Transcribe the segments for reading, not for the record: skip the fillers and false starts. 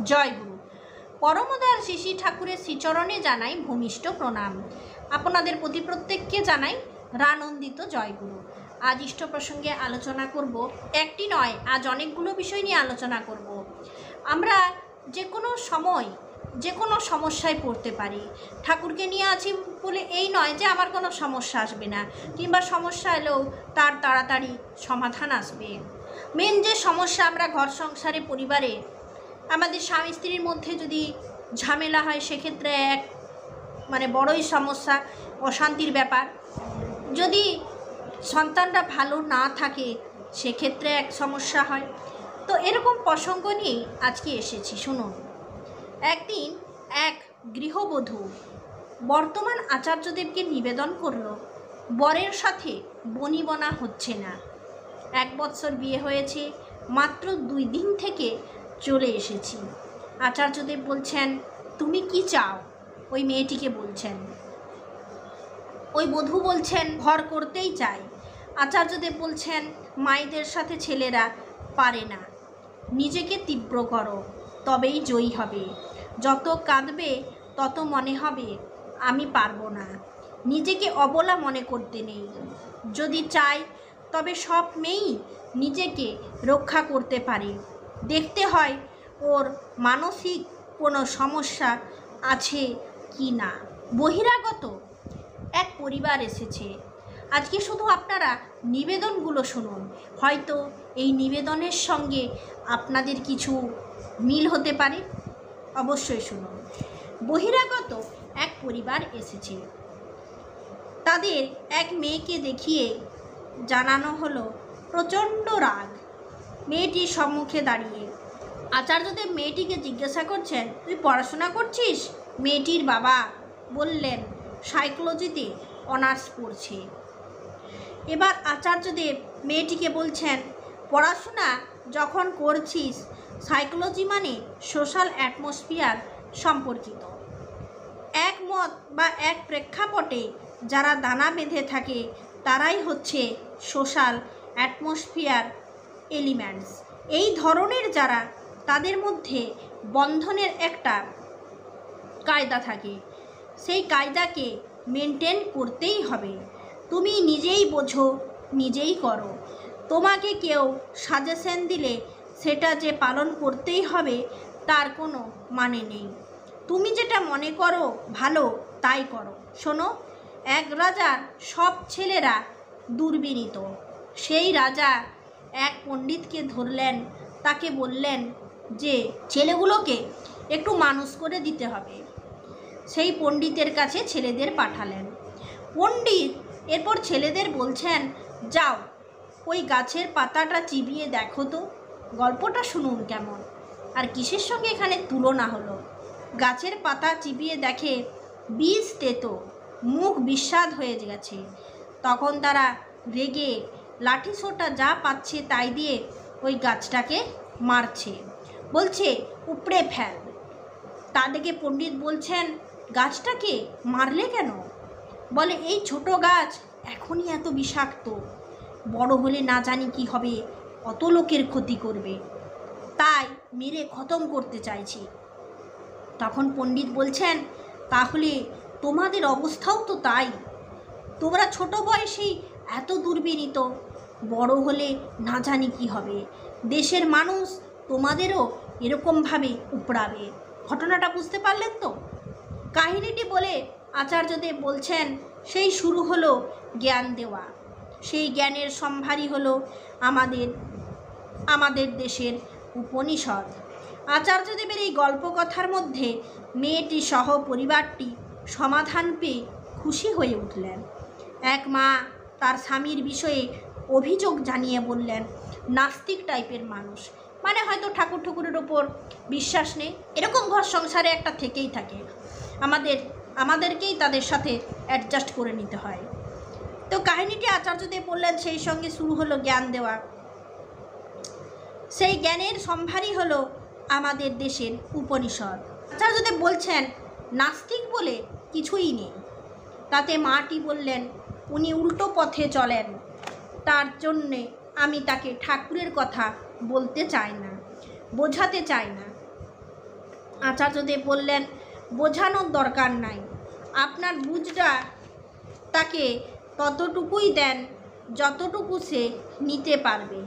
জয়গুরু। পরমদয়াল শ্রী শ্রী ঠাকুরের শ্রীচরণে জানাই ভূমিষ্ঠ প্রণাম। আপনাদের প্রতি প্রত্যেককে জানাই রানন্দিত জয়গুরু। আজ ইষ্ট প্রসঙ্গে আলোচনা করব, একটি নয়, আজ অনেকগুলো বিষয় নিয়ে আলোচনা করব। আমরা যে কোনো সময় যে কোনো সমস্যায় পড়তে পারি। ঠাকুরকে নিয়ে আছি বলে এই নয় যে আমার কোনো সমস্যা আসবে না, কিংবা সমস্যা এলেও তার তাড়াতাড়ি সমাধান আসবে। মেন যে সমস্যা, আমরা ঘর সংসারে পরিবারে আমাদের স্বামী স্ত্রীর মধ্যে যদি ঝামেলা হয়, সেক্ষেত্রে এক বড়ই সমস্যা, অশান্তির ব্যাপার। যদি সন্তানরা ভালো না থাকে, সেক্ষেত্রে এক সমস্যা হয়। তো এরকম প্রসঙ্গ নিয়েই আজকে এসেছি, শুনুন। একদিন এক গৃহবধূ বর্তমান আচার্যদেবকে নিবেদন করল, বরের সাথে বনিবনা হচ্ছে না। 1 বৎসর বিয়ে হয়েছে, মাত্র 2 দিন থেকে চলে এসেছি। আচার্যদেব বলছেন, তুমি কি চাও? ওই মেয়েটিকে বলছেন। ওই বধূ বলছেন, ঘর করতেই চাই। আচার্যদেব বলছেন, মায়েদের সাথে ছেলেরা পারে না। নিজেকে তীব্র করো, তবেই জয়ী হবে। যত কাঁদবে তত মনে হবে আমি পারবো না। নিজেকে অবলা মনে করতে নেই। যদি চাই তবে সব মেয়েই নিজেকে রক্ষা করতে পারে। দেখতে হয় ওর মানসিক কোনো সমস্যা আছে কি না। বহিরাগত এক পরিবার এসেছে। আজকে শুধু আপনারা নিবেদনগুলো শুনুন, হয়তো এই নিবেদনের সঙ্গে আপনাদের কিছু মিল হতে পারে। অবশ্যই শুনুন। বহিরাগত এক পরিবার এসেছে। তাদের এক মেয়েকে দেখিয়ে জানানো হলো প্রচণ্ড রাগ। মেয়েটির সম্মুখে দাঁড়িয়ে আচার্যদেব মেয়েটিকে জিজ্ঞাসা করছেন, তুই পড়াশোনা করছিস? মেয়েটির বাবা বললেন, সাইকোলজিতে অনার্স পড়ছে। এবার আচার্যদেব মেয়েটিকে বলছেন, পড়াশোনা যখন করছিস, সাইকোলজি মানে সোশ্যাল অ্যাটমসফিয়ার সম্পর্কিত। এক মত বা এক প্রেক্ষাপটে যারা দানা বেঁধে থাকে, তারাই হচ্ছে সোশ্যাল অ্যাটমসফিয়ার এলিমেন্টস। এই ধরনের যারা, তাদের মধ্যে বন্ধনের একটা কায়দা থাকে। সেই কায়দাকে মেনটেন করতেই হবে। তুমি নিজেই বোঝো, নিজেই করো। তোমাকে কেউ সাজেশন দিলে সেটা যে পালন করতেই হবে তার কোনো মানে নেই। তুমি যেটা মনে করো ভালো, তাই করো। শোনো, এক রাজার সব ছেলেরা দুর্বিনীত। সেই রাজা এক পণ্ডিতকে ধরলেন, তাকে বললেন যে ছেলেগুলোকে একটু মানুষ করে দিতে হবে। সেই পণ্ডিতের কাছে ছেলেদের পাঠালেন। পণ্ডিত এরপর ছেলেদের বলছেন, যাও ওই গাছের পাতাটা চিবিয়ে দেখো তো। গল্পটা শুনুন কেমন, আর কিসের সঙ্গে এখানে তুলনা হলো। গাছের পাতা চিবিয়ে দেখে বীজ তেতো, মুখ বিস্বাদ হয়ে গেছে। তখন তারা রেগে লাঠি সোঁটা যা পাচ্ছে তাই দিয়ে ওই গাছটাকে মারছে, বলছে উপড়ে ফেল। তা দেখে পণ্ডিত বলছেন, গাছটাকে মারলে কেন? বলে, এই ছোট গাছ এখনই এত বিষাক্ত, বড় হলে না জানি কি হবে, কত লোকের ক্ষতি করবে, তাই মেরে খতম করতে চাইছি। তখন পণ্ডিত বলছেন, তাহলে তোমাদের অবস্থাও তো তাই। তোমরা ছোট বয়সেই এত দুর্বিনীত, বড় হলে না জানি কি হবে। দেশের মানুষ তোমাদেরও এরকমভাবে উপড়াবে। ঘটনাটা বুঝতে পারলেন তো? কাহিনীটি বলে আচার্যদেব বলছেন, সেই শুরু হলো জ্ঞান দেওয়া। সেই জ্ঞানের সম্ভারই হলো আমাদের দেশের উপনিষদ। আচার্যদেবের এই গল্পকথার মধ্যে মেয়েটি সহ পরিবারটি সমাধান পেয়ে খুশি হয়ে উঠলেন। এক মা তার স্বামীর বিষয়ে অভিযোগ জানিয়ে বললেন, নাস্তিক টাইপের মানুষ, হয়তো ঠাকুরের ওপর বিশ্বাস নেই। এরকম ঘর সংসারে একটা থেকেই থাকে, আমাদেরকেই তাদের সাথে অ্যাডজাস্ট করে নিতে হয়। তো কাহিনীটি আচার্যদেব বললেন, সেই সঙ্গে শুরু হলো জ্ঞান দেওয়া। সেই জ্ঞানের সম্ভারই হলো আমাদের দেশের উপনিষদ। আচার্যদেব বলছেন, নাস্তিক বলে কিছুই নেই। তাতে মাটি বললেন, উনি উল্টো পথে চলেন, তার জন্যে আমি তাকে ঠাকুরের কথা বলতে চাই না, বোঝাতে চাই না। আচার্যদেব বললেন, বোঝানোর দরকার নাই, আপনার বুঝটা তাকে ততটুকুই দেন যতটুকু সে নিতে পারবে।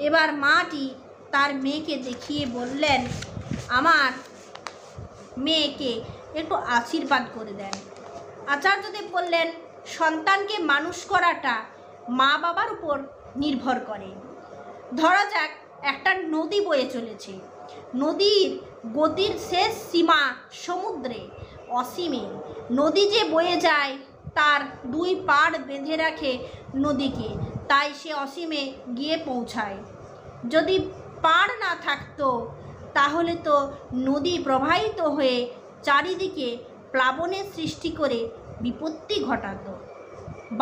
এবার মাটি তার মেয়েকে দেখিয়ে বললেন, আমার মেয়েকে একটু আশীর্বাদ করে দেন। আচার্যদেব বললেন, সন্তানকে মানুষ করাটা মা বাবার উপর নির্ভর করে। ধরা যাক একটা নদী বয়ে চলেছে, নদীর গতির শেষ সীমা সমুদ্রে, অসীমে। নদী যে বয়ে যায় তার দুই পাড় বেঁধে রাখে নদীকে, তাই সে অসীমে গিয়ে পৌঁছায়। যদি পাড় না থাকতো তাহলে তো নদী প্রবাহিত হয়ে চারিদিকে প্লাবনের সৃষ্টি করে বিপত্তি ঘটাতো।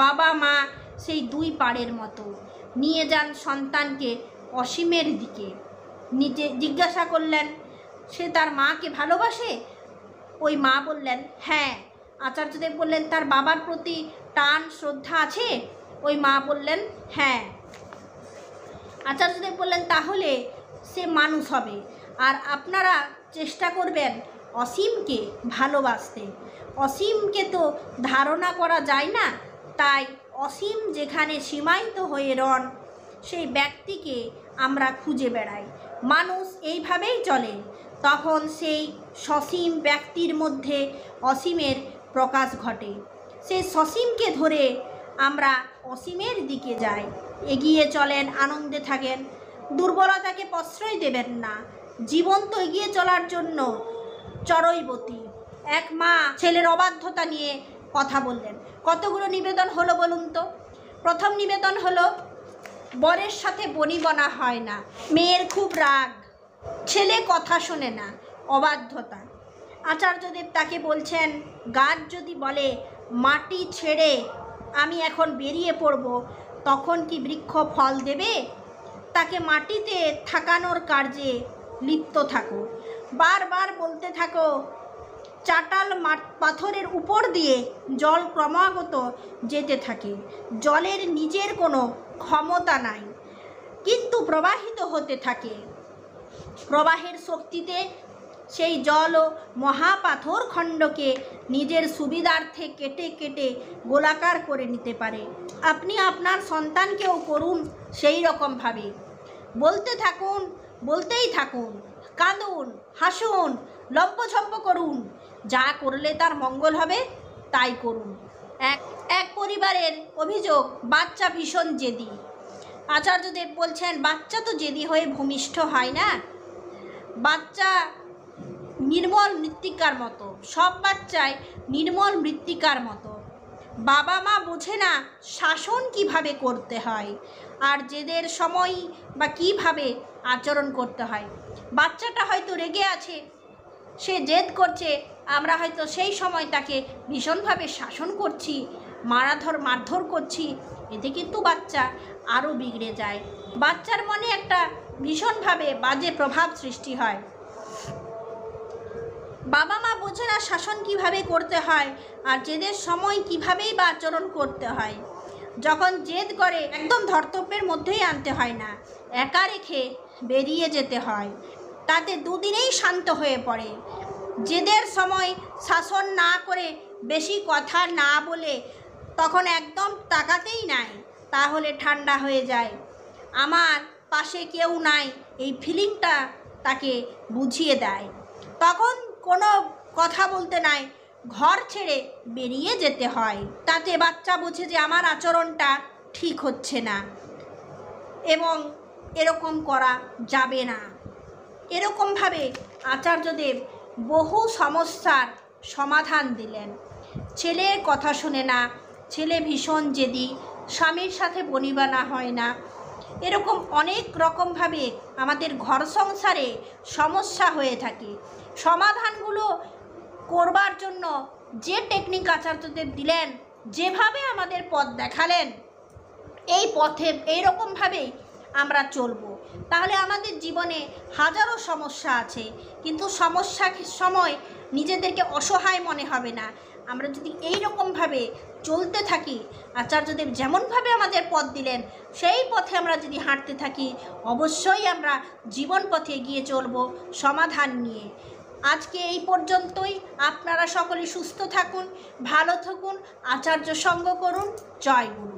বাবা মা সেই দুই পাড়ের মতো, নিয়ে যান সন্তানকে অসীমের দিকে। নিজে জিজ্ঞাসা করলেন, সে তার মাকে ভালোবাসে? ওই মা বললেন, হ্যাঁ। আচার্যদেব বললেন, তার বাবার প্রতি টান শ্রদ্ধা আছে? ওই মা বললেন, হ্যাঁ। আচার্যদেব বললেন, তাহলে সে মানুষ হবে, আর আপনারা চেষ্টা করবেন অসীমকে ভালোবাসতে। অসীমকে তো ধারণা করা যায় না, তাই অসীম যেখানে সীমায়িত হয়ে রন সেই ব্যক্তিকে আমরা খুঁজে বেড়াই। মানুষ এইভাবেই চলে, তখন সেই সসীম ব্যক্তির মধ্যে অসীমের প্রকাশ ঘটে। সেই সসীমকে ধরে আমরা অসীমের দিকে যাই, এগিয়ে চলেন, আনন্দে থাকেন, দুর্বলতাকে প্রশ্রয় দেবেন না। জীবন তো এগিয়ে চলার জন্য চড়ইবতী। এক মা ছেলের অবাধ্যতা নিয়ে কথা বললেন। কতগুলো নিবেদন হলো বলুন তো? প্রথম নিবেদন হলো, বরের সাথে বনিবনা হয় না, মেয়ের খুব রাগ, ছেলে কথা শোনে না, অবাধ্যতা। আচার্যদেব তাকে বলছেন, গাছ যদি বলে মাটি ছেড়ে আমি এখন বেরিয়ে পড়ব, তখন কি বৃক্ষ ফল দেবে? তাকে মাটিতে থাকানোর কার্যে লিপ্ত থাকো, বারবার বলতে থাকো, চাটাল পাথরের উপর দিয়ে জল ক্রমাগত যেতে থাকে, জলের নিজের কোনো ক্ষমতা নাই, কিন্তু প্রবাহিত হতে থাকে। প্রবাহের শক্তিতে সেই জল ও মহাপাথর খণ্ডকে নিজের সুবিধার্থে কেটে কেটে গোলাকার করে নিতে পারে। আপনি আপনার সন্তানকেও করুন সেই রকমভাবে। বলতে থাকুন, বলতেই থাকুন, কাঁদুন, হাসুন, লম্পঝম্প করুন, যা করলে তার মঙ্গল হবে তাই করুন। এক পরিবারের অভিযোগ, বাচ্চা ভীষণ জেদি। আচার্যদেব বলছেন, বাচ্চা তো জেদি হয়ে ভূমিষ্ঠ হয় না, বাচ্চা নির্মল মৃত্তিকার মতো, সব বাচ্চাই নির্মল মৃত্তিকার মতো। বাবা মা বোঝে না শাসন কিভাবে করতে হয়, আর জেদের সময় বা কিভাবে আচরণ করতে হয়। বাচ্চাটা হয়তো রেগে আছে, সে জেদ করছে, আমরা হয়তো সেই সময় তাকে ভীষণভাবে শাসন করছি, মারধর করছি, এতে কিন্তু বাচ্চা আরও বিগড়ে যায়। বাচ্চার মনে একটা ভীষণভাবে বাজে প্রভাব সৃষ্টি হয়। বাবা মা বোঝে না শাসন কিভাবে করতে হয়, আর জেদের সময় কিভাবেই বা আচরণ করতে হয়। যখন জেদ করে একদম ধর্তব্যের মধ্যেই আনতে হয় না, একা রেখে বেরিয়ে যেতে হয়, তাতে দুদিনেই শান্ত হয়ে পড়ে। জেদের সময় শাসন না করে, বেশি কথা না বলে, তখন একদম তাকাতেই নাই, তাহলে ঠান্ডা হয়ে যায়। আমার পাশে কেউ নাই, এই ফিলিংটা তাকে বুঝিয়ে দেয়। তখন কোনো কথা বলতে নাই, ঘর ছেড়ে বেরিয়ে যেতে হয়। তাতে বাচ্চা বোঝে যে আমার আচরণটা ঠিক হচ্ছে না এবং এরকম করা যাবে না। এরকমভাবে আচার্যদেব বহু সমস্যার সমাধান দিলেন। ছেলের কথা শোনে না, ছেলে ভীষণ জেদি, স্বামীর সাথে বনিবনা হয় না, এরকম অনেক রকমভাবে আমাদের ঘর সংসারে সমস্যা হয়ে থাকে। সমাধানগুলো করবার জন্য যে টেকনিক আচার্যদেব দিলেন, যেভাবে আমাদের পথ দেখালেন, এই পথে এইরকমভাবেই আমরা চলব, তাহলে আমাদের জীবনে হাজারো সমস্যা আছে, কিন্তু সমস্যার সময় নিজেদেরকে অসহায় মনে হবে না। আমরা যদি এই রকমভাবে চলতে থাকি, আচার্যদেব যেমনভাবে আমাদের পথ দিলেন সেই পথে আমরা যদি হাঁটতে থাকি, অবশ্যই আমরা জীবন পথে এগিয়ে চলব সমাধান নিয়ে। আজকে এই পর্যন্তই। আপনারা সকলে সুস্থ থাকুন, ভালো থাকুন, আচার্য সঙ্গ করুন। জয় গুরু।